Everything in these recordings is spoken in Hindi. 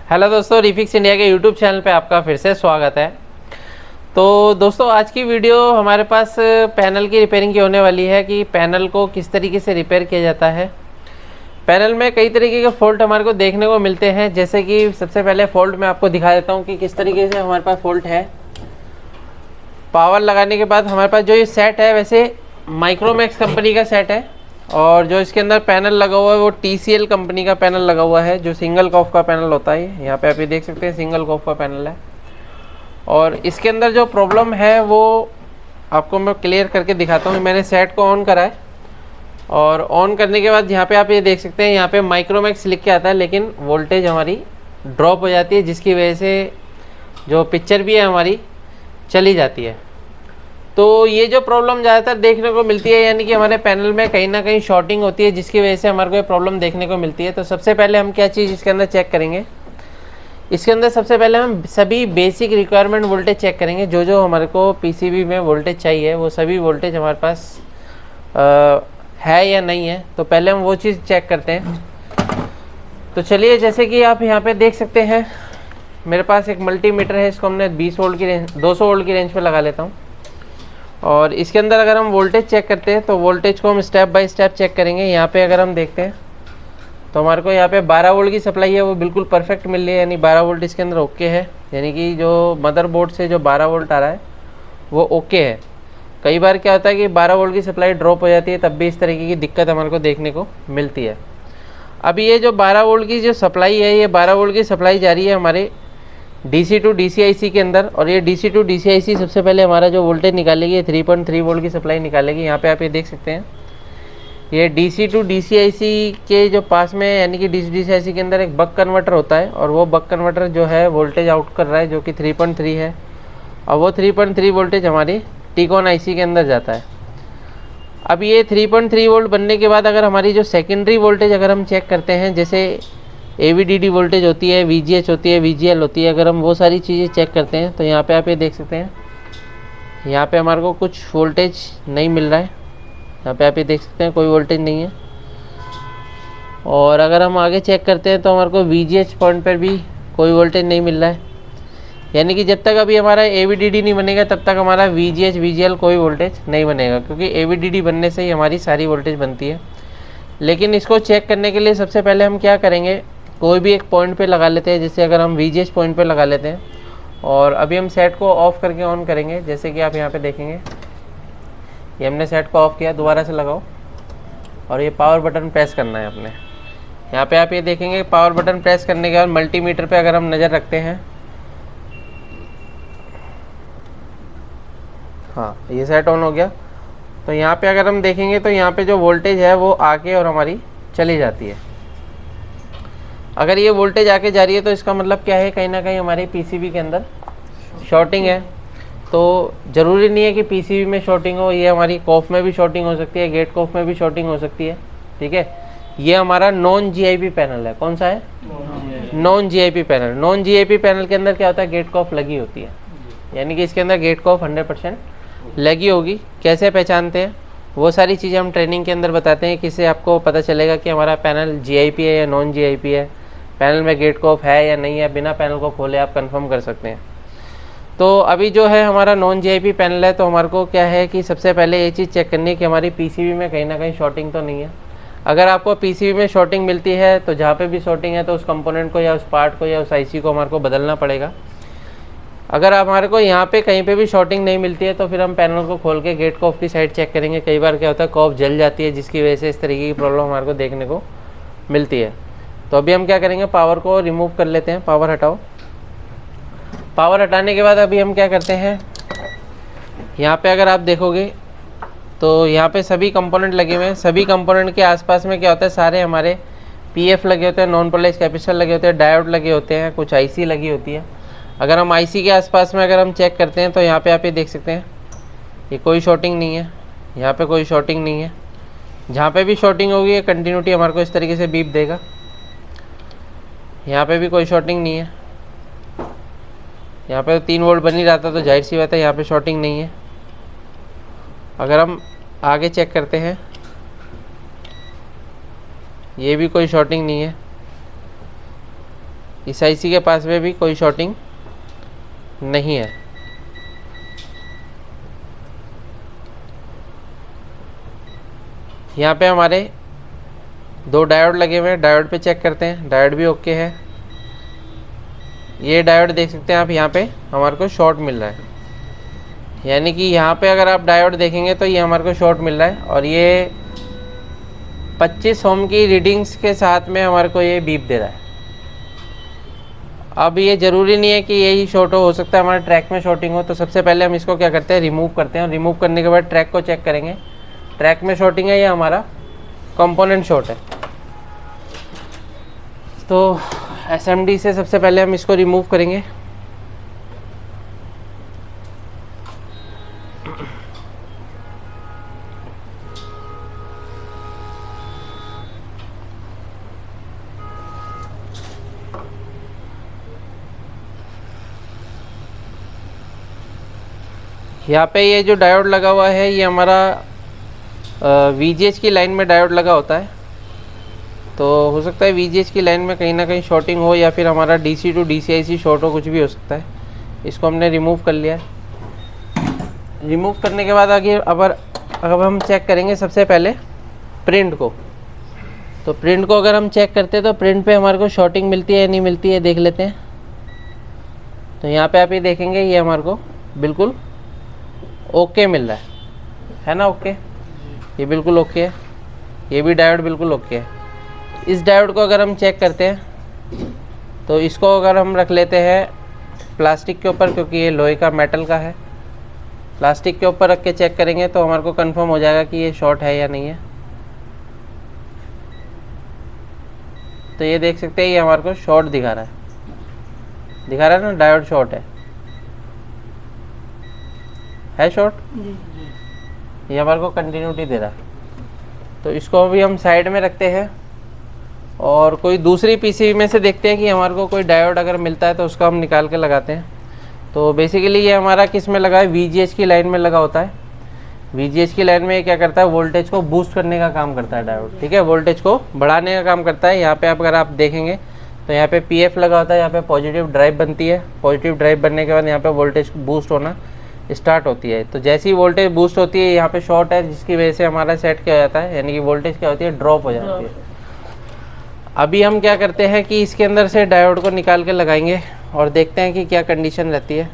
हेलो दोस्तों, रिफिक्स इंडिया के यूट्यूब चैनल पे आपका फिर से स्वागत है। तो दोस्तों, आज की वीडियो हमारे पास पैनल की रिपेयरिंग की होने वाली है कि पैनल को किस तरीके से रिपेयर किया जाता है। पैनल में कई तरीके के फ़ॉल्ट हमारे को देखने को मिलते हैं, जैसे कि सबसे पहले फ़ॉल्ट मैं आपको दिखा देता हूँ कि किस तरीके से हमारे पास फ़ॉल्ट है। पावर लगाने के बाद हमारे पास जो ये सेट है वैसे माइक्रोमैक्स कंपनी का सेट है, और जो इसके अंदर पैनल लगा हुआ है वो TCL कंपनी का पैनल लगा हुआ है, जो सिंगल कॉफ का पैनल होता है। यहाँ पे आप ये देख सकते हैं, सिंगल कॉफ का पैनल है। और इसके अंदर जो प्रॉब्लम है वो आपको मैं क्लियर करके दिखाता हूँ। मैंने सेट को ऑन करा है, और ऑन करने के बाद यहाँ पे आप ये देख सकते हैं, यहाँ पे माइक्रोमैक्स लिख के आता है, लेकिन वोल्टेज हमारी ड्रॉप हो जाती है, जिसकी वजह से जो पिक्चर भी है हमारी चली जाती है। तो ये जो प्रॉब्लम ज़्यादातर देखने को मिलती है, यानी कि हमारे पैनल में कहीं ना कहीं शॉर्टिंग होती है, जिसकी वजह से हमारे को ये प्रॉब्लम देखने को मिलती है। तो सबसे पहले हम क्या चीज़ इसके अंदर चेक करेंगे, इसके अंदर सबसे पहले हम सभी बेसिक रिक्वायरमेंट वोल्टेज चेक करेंगे। जो हमारे को PCB में वोल्टेज चाहिए वो सभी वोल्टेज हमारे पास है या नहीं है। तो पहले हम वो चीज़ चेक करते हैं। तो चलिए, जैसे कि आप यहाँ पे देख सकते हैं, मेरे पास एक मल्टीमीटर है, इसको हमने 20 वोल्ट की रेंज 200 वोल्ट की रेंज पे लगा लेता हूँ। और इसके अंदर अगर हम वोल्टेज चेक करते हैं तो वोल्टेज को हम स्टेप बाय स्टेप चेक करेंगे। यहाँ पे अगर हम देखते हैं तो हमारे को यहाँ पे 12 वोल्ट की सप्लाई है, वो बिल्कुल परफेक्ट मिल रही है, यानी 12 वोल्ट इसके अंदर ओके है। यानी कि जो मदरबोर्ड से जो 12 वोल्ट आ रहा है वो ओके है। कई बार क्या होता है कि 12 वोल्ट की सप्लाई ड्रॉप हो जाती है, तब भी इस तरीके की दिक्कत हमारे को देखने को मिलती है। अब ये जो 12 वोल्ट की जो सप्लाई है, ये 12 वोल्ट की सप्लाई जा रही है हमारे DC टू DCIC के अंदर। और ये DC टू DCIC सबसे पहले हमारा जो वोल्टेज निकालेगी, ये 3.3 वोल्ट की सप्लाई निकालेगी। यहाँ पे आप ये देख सकते हैं, ये DC टू DCIC के जो पास में, यानी कि DC DCIC के अंदर एक बक कन्वर्टर होता है, और वो बक कन्वर्टर जो है वोल्टेज आउट कर रहा है, जो कि 3.3 है। और वो 3.3 वोल्टेज हमारी टीकॉन IC के अंदर जाता है। अब ये 3.3 वोल्ट बनने के बाद अगर हमारी जो सेकेंडरी वोल्टेज अगर हम चेक करते हैं, जैसे AVDD वोल्टेज होती है, VGH होती है, VGL होती है, अगर हम वो सारी चीज़ें चेक करते हैं तो यहाँ पे आप ये देख सकते हैं, यहाँ पे हमारे को कुछ वोल्टेज नहीं मिल रहा है। यहाँ पे आप ये देख सकते हैं, कोई वोल्टेज नहीं है। और अगर हम आगे चेक करते हैं तो हमारे को VGH पॉइंट पर भी कोई वोल्टेज नहीं मिल रहा है। यानी कि जब तक अभी हमारा AVDD नहीं बनेगा तब तक हमारा VGH VGL कोई वोल्टेज नहीं बनेगा, क्योंकि AVDD बनने से ही हमारी सारी वोल्टेज बनती है। लेकिन इसको चेक करने के लिए सबसे पहले हम क्या करेंगे, कोई भी एक पॉइंट पे लगा लेते हैं। जैसे अगर हम VGH पॉइंट पे लगा लेते हैं, और अभी हम सेट को ऑफ़ करके ऑन करेंगे। जैसे कि आप यहाँ पे देखेंगे, ये हमने सेट को ऑफ़ किया, दोबारा से लगाओ, और ये पावर बटन प्रेस करना है अपने। यहाँ पे आप ये देखेंगे, पावर बटन प्रेस करने के बाद मल्टीमीटर पे अगर हम नज़र रखते हैं, हाँ ये सेट ऑन हो गया। तो यहाँ पे अगर हम देखेंगे तो यहाँ पे जो वोल्टेज है वो आके और हमारी चली जाती है। अगर ये वोल्टेज आके जा रही है तो इसका मतलब क्या है, कहीं ना कहीं हमारे PCB के अंदर शॉर्टिंग है। तो ज़रूरी नहीं है कि PCB में शॉर्टिंग हो, ये हमारी कॉफ में भी शॉर्टिंग हो सकती है, गेट कॉफ में भी शॉर्टिंग हो सकती है। ठीक है, ये हमारा नॉन GIP पैनल है। कौन सा है? Non GIP panel. Non GIP panel के अंदर क्या होता है, गेट कॉफ लगी होती है, यानी कि इसके अंदर गेट कॉफ 100% लगी होगी। कैसे पहचानते हैं वो सारी चीज़ें हम ट्रेनिंग के अंदर बताते हैं, किससे आपको पता चलेगा कि हमारा पैनल GIP है या नॉन GIP है, पैनल में गेट कॉफ है या नहीं है। बिना पैनल को खोले आप कंफर्म कर सकते हैं। तो अभी जो है हमारा नॉन GIP पैनल है, तो हमारे को क्या है कि सबसे पहले ये चीज़ चेक करनी है कि हमारी PCB में कहीं ना कहीं शॉर्टिंग तो नहीं है। अगर आपको PCB में शॉर्टिंग मिलती है तो जहाँ पे भी शॉर्टिंग है तो उस कंपोनेंट को या उस पार्ट को या उस IC को हमारे को बदलना पड़ेगा। अगर हमारे को यहाँ पे कहीं पे भी शॉर्टिंग नहीं मिलती है तो फिर हम पैनल को खोल के गेट कॉफ की साइड चेक करेंगे। कई बार क्या होता है, कॉफ जल जाती है, जिसकी वजह से इस तरीके की प्रॉब्लम हमारे को देखने को मिलती है। तो अभी हम क्या करेंगे, पावर को रिमूव कर लेते हैं। पावर हटाओ। पावर हटाने के बाद अभी हम क्या करते हैं, यहाँ पे अगर आप देखोगे तो यहाँ पे सभी कंपोनेंट लगे हुए हैं। सभी कंपोनेंट के आसपास में क्या होता है, सारे हमारे PF लगे होते हैं, नॉन पोलराइज्ड कैपेसिटर लगे होते हैं, डायोड लगे होते हैं, कुछ IC लगी होती है। अगर हम IC के आसपास में अगर हम चेक करते हैं तो यहाँ पे आप ये देख सकते हैं, ये कोई शॉर्टिंग नहीं है, यहाँ पे कोई शॉर्टिंग नहीं है। जहाँ पे भी शॉर्टिंग होगी ये कंटिन्यूटी हमारे को इस तरीके से बीप देगा। यहाँ पे भी कोई शॉर्टिंग नहीं है, यहाँ पे तो 3 वोल्ट बन ही रहा था, तो जाहिर सी बात है यहाँ पे शॉर्टिंग नहीं है। अगर हम आगे चेक करते हैं, ये भी कोई शॉर्टिंग नहीं है। इस आईसी के पास में भी कोई शॉर्टिंग नहीं है। यहाँ पे हमारे 2 डायोड लगे हुए हैं, डायोड पे चेक करते हैं, डायोड भी ओके है। ये डायोड देख सकते हैं आप, यहाँ पे हमारे को शॉर्ट मिल रहा है, यानी कि यहाँ पे अगर आप डायोड देखेंगे तो ये हमारे को शॉर्ट मिल रहा है और ये 25 ओम की रीडिंग्स के साथ में हमारे को ये बीप दे रहा है। अब ये ज़रूरी नहीं है कि यही शॉर्ट हो सकता है हमारे ट्रैक में शॉर्टिंग हो। तो सबसे पहले हम इसको क्या करते हैं, रिमूव करते हैं। रिमूव करने के बाद ट्रैक को चेक करेंगे, ट्रैक में शॉर्टिंग है या हमारा कंपोनेंट शॉर्ट है। तो एसएमडी से सबसे पहले हम इसको रिमूव करेंगे। यहाँ पे ये जो डायोड लगा हुआ है ये हमारा VGH की लाइन में डायोड लगा होता है। तो हो सकता है VGH की लाइन में कहीं ना कहीं शॉर्टिंग हो या फिर हमारा DC टू DCIC शॉर्ट हो, कुछ भी हो सकता है। इसको हमने रिमूव कर लिया है। रिमूव करने के बाद आगे अब हम चेक करेंगे सबसे पहले प्रिंट को। तो प्रिंट को अगर हम चेक करते हैं तो प्रिंट पे हमारे को शॉर्टिंग मिलती है या नहीं मिलती है, देख लेते हैं। तो यहाँ पे आप ये देखेंगे, ये हमारे को बिल्कुल ओके मिल रहा है ना। ओके, ये बिल्कुल ओके है, ये भी डायोड बिल्कुल ओके है। इस डायोड को अगर हम चेक करते हैं तो इसको अगर हम रख लेते हैं प्लास्टिक के ऊपर, क्योंकि ये लोहे का मेटल का है, प्लास्टिक के ऊपर रख के चेक करेंगे तो हमारे को कंफर्म हो जाएगा कि ये शॉर्ट है या नहीं है। तो ये देख सकते हैं, ये हमारे को शॉर्ट दिखा रहा है ना, डायोड शॉर्ट है शॉर्ट, ये हमारे को कंटिन्यूटी दे रहा है। तो इसको अभी हम साइड में रखते हैं और कोई दूसरी पीसीबी में से देखते हैं कि हमारे को कोई डायोड अगर मिलता है तो उसको हम निकाल के लगाते हैं। तो बेसिकली ये हमारा किस में लगा है, VGH की लाइन में लगा होता है। VGH की लाइन में ये क्या करता है, वोल्टेज को बूस्ट करने का काम करता है डायोड, ठीक है, वोल्टेज को बढ़ाने का काम करता है। यहाँ पे अगर आप देखेंगे तो यहाँ पे PF लगा होता है, यहाँ पे पॉजिटिव ड्राइव बनती है। पॉजिटिव ड्राइव बनने के बाद यहाँ पे वोल्टेज बूस्ट होना स्टार्ट होती है। तो जैसी वोल्टेज बूस्ट होती है, यहाँ पे शॉर्ट है जिसकी वजह से हमारा सेट क्या हो जाता है, यानी कि वोल्टेज क्या होती है, ड्रॉप हो जाती है। अभी हम क्या करते हैं कि इसके अंदर से डायोड को निकाल के लगाएंगे और देखते हैं कि क्या कंडीशन रहती है।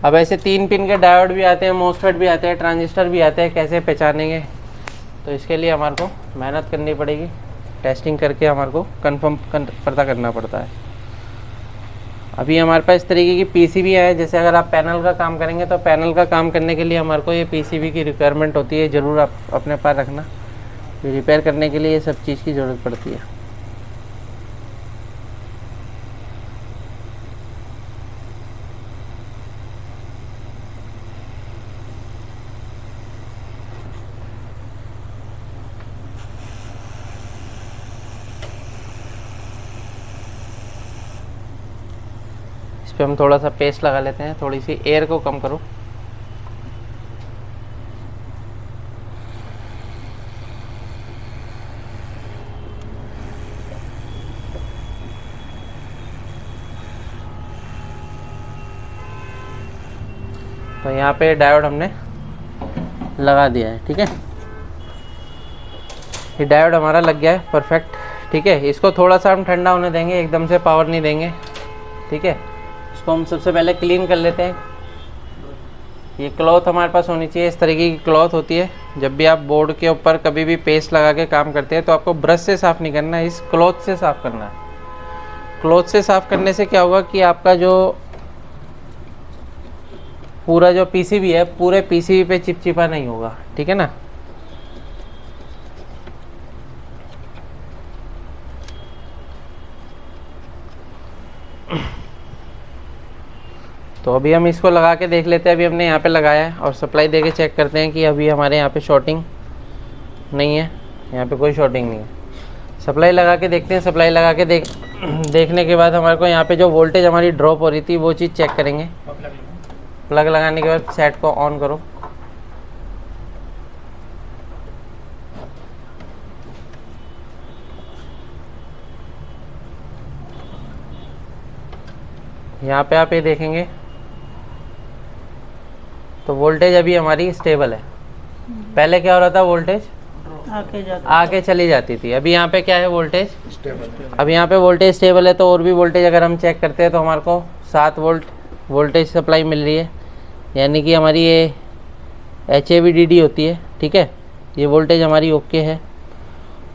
अब ऐसे 3 पिन के डायोड भी आते हैं, मोसफेट भी आते हैं, ट्रांजिस्टर भी आते हैं, कैसे पहचानेंगे? तो इसके लिए हमारे को मेहनत करनी पड़ेगी, टेस्टिंग करके हमारे को पता करना पड़ता है। अभी हमारे पास इस तरीके की पीसीबी है। जैसे अगर आप पैनल का काम करेंगे तो पैनल का काम करने के लिए हमारे को ये पीसीबी की रिक्वायरमेंट होती है, ज़रूर आप अपने पास रखना। रिपेयर करने के लिए ये सब चीज़ की ज़रूरत पड़ती है। इस पर हम थोड़ा सा पेस्ट लगा लेते हैं, थोड़ी सी एयर को कम करो। तो यहाँ पे डायोड हमने लगा दिया है, ठीक है। ये डायोड हमारा लग गया है परफेक्ट, ठीक है। इसको थोड़ा सा हम ठंडा होने देंगे, एकदम से पावर नहीं देंगे, ठीक है। इसको हम सबसे पहले क्लीन कर लेते हैं। ये क्लॉथ हमारे पास होनी चाहिए, इस तरीके की क्लॉथ होती है। जब भी आप बोर्ड के ऊपर कभी भी पेस्ट लगा के काम करते हैं तो आपको ब्रश से साफ़ नहीं करना है, इस क्लॉथ से साफ़ करना है। क्लॉथ से साफ़ करने से क्या होगा कि आपका जो पूरा जो पीसीबी है, पूरे पीसीबी पे चिपचिपा नहीं होगा, ठीक है ना। तो अभी हम इसको लगा के देख लेते हैं। अभी हमने यहाँ पे लगाया है और सप्लाई दे के चेक करते हैं कि अभी हमारे यहाँ पे शॉर्टिंग नहीं है, यहाँ पे कोई शॉर्टिंग नहीं है। सप्लाई लगा के देखते हैं। सप्लाई लगा के देखने के बाद हमारे को यहाँ पे जो वोल्टेज हमारी ड्रॉप हो रही थी वो चीज़ चेक करेंगे। प्लग लगाने के बाद सेट को ऑन करो। यहाँ पे आप ये देखेंगे तो वोल्टेज अभी हमारी स्टेबल है। पहले क्या हो रहा था, वोल्टेज आके चली जाती थी। अभी यहाँ पे क्या है, वोल्टेज स्टेबल। अब यहाँ पे वोल्टेज स्टेबल है, तो और भी वोल्टेज अगर हम चेक करते हैं तो हमारे को 7 वोल्ट वोल्टेज सप्लाई मिल रही है, यानी कि हमारी ये HAVDD होती है, ठीक है। ये वोल्टेज हमारी ओके है।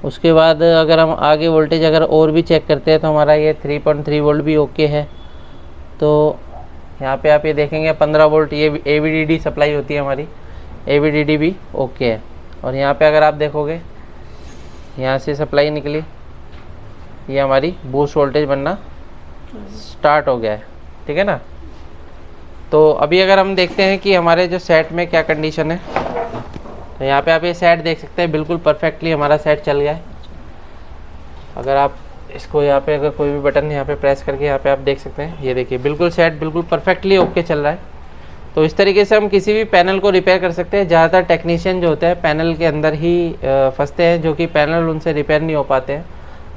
उसके बाद अगर हम आगे वोल्टेज अगर और भी चेक करते हैं तो हमारा ये 3.3 वोल्ट भी ओके है। तो यहाँ पे आप ये देखेंगे 15 वोल्ट ये AVDD सप्लाई होती है हमारी, AVDD भी ओके है। और यहाँ पे अगर आप देखोगे यहाँ से सप्लाई निकली, ये हमारी बूस्ट वोल्टेज बनना स्टार्ट हो गया है, ठीक है ना। तो अभी अगर हम देखते हैं कि हमारे जो सेट में क्या कंडीशन है, तो यहाँ पे आप ये सेट देख सकते हैं, बिल्कुल परफेक्टली हमारा सेट चल गया है। अगर आप इसको यहाँ पे अगर कोई भी बटन यहाँ पे प्रेस करके यहाँ पे आप देख सकते हैं, ये देखिए बिल्कुल सेट बिल्कुल परफेक्टली ओके चल रहा है। तो इस तरीके से हम किसी भी पैनल को रिपेयर कर सकते हैं। ज़्यादातर टेक्नीशियन जो होते हैं पैनल के अंदर ही फंसते हैं, जो कि पैनल उनसे रिपेयर नहीं हो पाते हैं।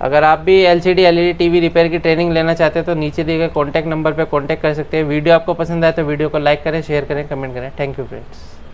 अगर आप भी LCD LED TV रिपेयर की ट्रेनिंग लेना चाहते हैं तो नीचे दिए गए कॉन्टैक्ट नंबर पर कॉन्टैक्ट कर सकते हैं। वीडियो आपको पसंद आए तो वीडियो को लाइक करें, शेयर करें, कमेंट करें। Thank you friends.